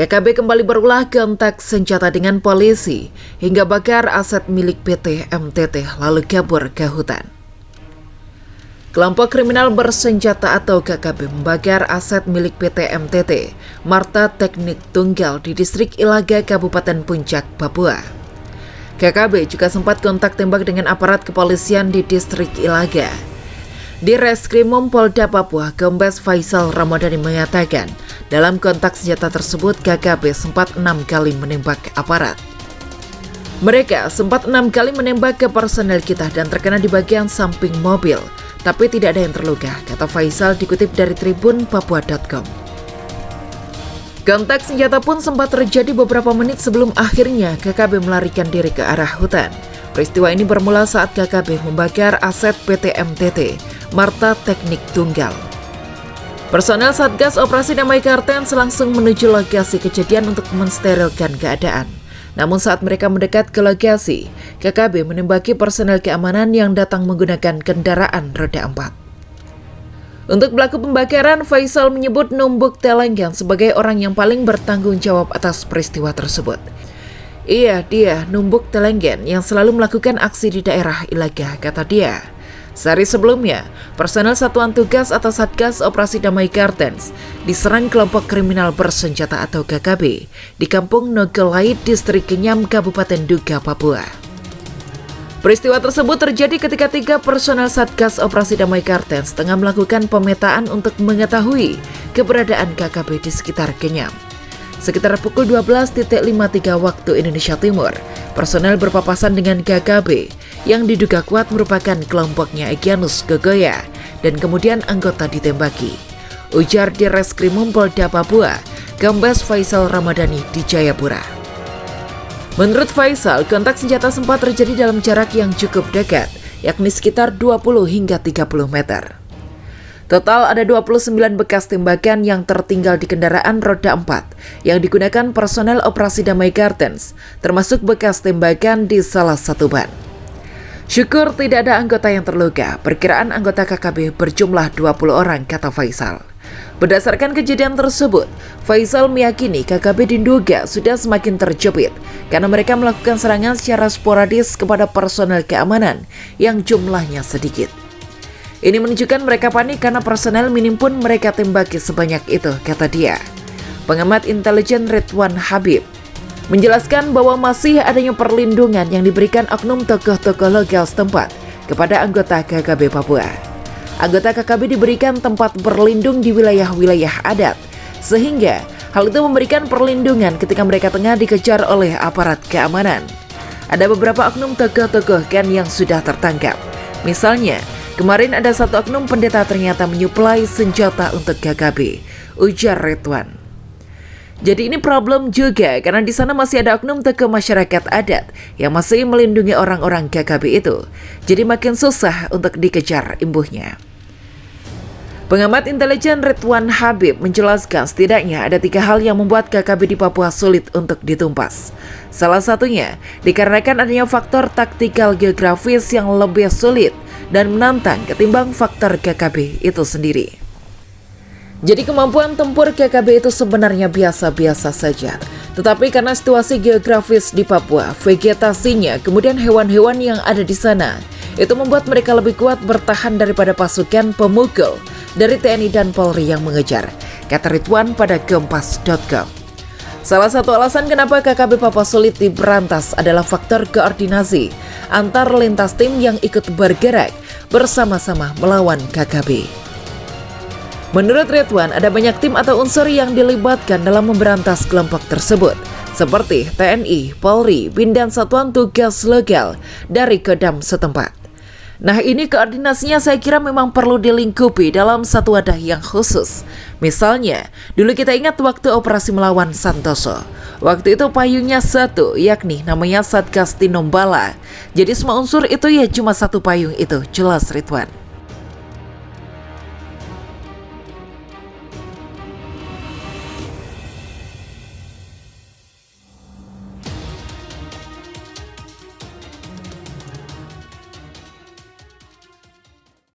KKB kembali berulah kontak senjata dengan polisi hingga bakar aset milik PT MTT lalu kabur ke hutan. Kelompok kriminal bersenjata atau KKB membakar aset milik PT MTT, Marta Teknik Tunggal di distrik Ilaga, Kabupaten Puncak, Papua. KKB juga sempat kontak tembak dengan aparat kepolisian di distrik Ilaga. Di Reskrimum Polda Papua, Kombes Faisal Ramadhani mengatakan, dalam kontak senjata tersebut KKB sempat 6 kali menembak aparat. Mereka sempat 6 kali menembak ke personel kita dan terkena di bagian samping mobil, tapi tidak ada yang terluka, kata Faisal dikutip dari Tribun Papua.com. Kontak senjata pun sempat terjadi beberapa menit sebelum akhirnya KKB melarikan diri ke arah hutan. Peristiwa ini bermula saat KKB membakar aset PT MTT, Marta Teknik Tunggal. Personel Satgas Operasi Damai Kartens langsung menuju lokasi kejadian untuk mensterilkan keadaan. Namun saat mereka mendekat ke lokasi, KKB menembaki personel keamanan yang datang menggunakan kendaraan roda 4. Untuk pelaku pembakaran, Faisal menyebut Numbuk Telenggan sebagai orang yang paling bertanggung jawab atas peristiwa tersebut. Iya, dia Numbuk Telenggan yang selalu melakukan aksi di daerah Ilaga, kata dia. Sehari sebelumnya, personel Satuan Tugas atau Satgas Operasi Damai Kartens diserang kelompok kriminal bersenjata atau KKB di Kampung Nogolait, Distrik Kenyam, Kabupaten Duga, Papua. Peristiwa tersebut terjadi ketika 3 personel Satgas Operasi Damai Kartens tengah melakukan pemetaan untuk mengetahui keberadaan KKB di sekitar Kenyam. Sekitar pukul 12.53 waktu Indonesia Timur, personel berpapasan dengan KKB yang diduga kuat merupakan kelompoknya Egyanus Gogoya dan kemudian anggota ditembaki. Ujar di Reskrimum Polda Papua, Kombes Faisal Ramadhani di Jayapura. Menurut Faisal, kontak senjata sempat terjadi dalam jarak yang cukup dekat, yakni sekitar 20 hingga 30 meter. Total ada 29 bekas tembakan yang tertinggal di kendaraan roda 4 yang digunakan personel Operasi Damai Kartens, termasuk bekas tembakan di salah satu ban. Syukur tidak ada anggota yang terluka, perkiraan anggota KKB berjumlah 20 orang, kata Faisal. Berdasarkan kejadian tersebut, Faisal meyakini KKB diduga sudah semakin terjepit karena mereka melakukan serangan secara sporadis kepada personel keamanan yang jumlahnya sedikit. Ini menunjukkan mereka panik karena personel minim pun mereka tembaki sebanyak itu, kata dia. Pengamat intelijen Ridwan Habib menjelaskan bahwa masih adanya perlindungan yang diberikan oknum tokoh-tokoh lokal setempat kepada anggota KKB Papua. Anggota KKB diberikan tempat berlindung di wilayah-wilayah adat, sehingga hal itu memberikan perlindungan ketika mereka tengah dikejar oleh aparat keamanan. Ada beberapa oknum tokoh-tokoh kan yang sudah tertangkap. Misalnya, kemarin ada satu oknum pendeta ternyata menyuplai senjata untuk KKB, ujar Ridwan. Jadi ini problem juga karena di sana masih ada oknum tokoh masyarakat adat yang masih melindungi orang-orang KKB itu. Jadi makin susah untuk dikejar imbuhnya. Pengamat intelijen Ridwan Habib menjelaskan setidaknya ada 3 hal yang membuat KKB di Papua sulit untuk ditumpas. Salah satunya dikarenakan adanya faktor taktikal geografis yang lebih sulit dan menantang ketimbang faktor KKB itu sendiri. Jadi kemampuan tempur KKB itu sebenarnya biasa-biasa saja. Tetapi karena situasi geografis di Papua, vegetasinya, kemudian hewan-hewan yang ada di sana, itu membuat mereka lebih kuat bertahan daripada pasukan pemukul dari TNI dan Polri yang mengejar, kata Ridwan pada Kompas.com. Salah satu alasan kenapa KKB Papua sulit diberantas adalah faktor koordinasi antar lintas tim yang ikut bergerak bersama-sama melawan KKB. Menurut Ridwan, ada banyak tim atau unsur yang dilibatkan dalam memberantas kelompok tersebut, seperti TNI, Polri, BIN dan Satuan Tugas Lokal dari Kodam setempat. Nah, ini koordinasinya saya kira memang perlu dilingkupi dalam satu wadah yang khusus. Misalnya, dulu kita ingat waktu operasi melawan Santoso. Waktu itu payungnya satu, yakni namanya Satgas Tinombala. Jadi semua unsur itu ya cuma satu payung itu, jelas Ridwan.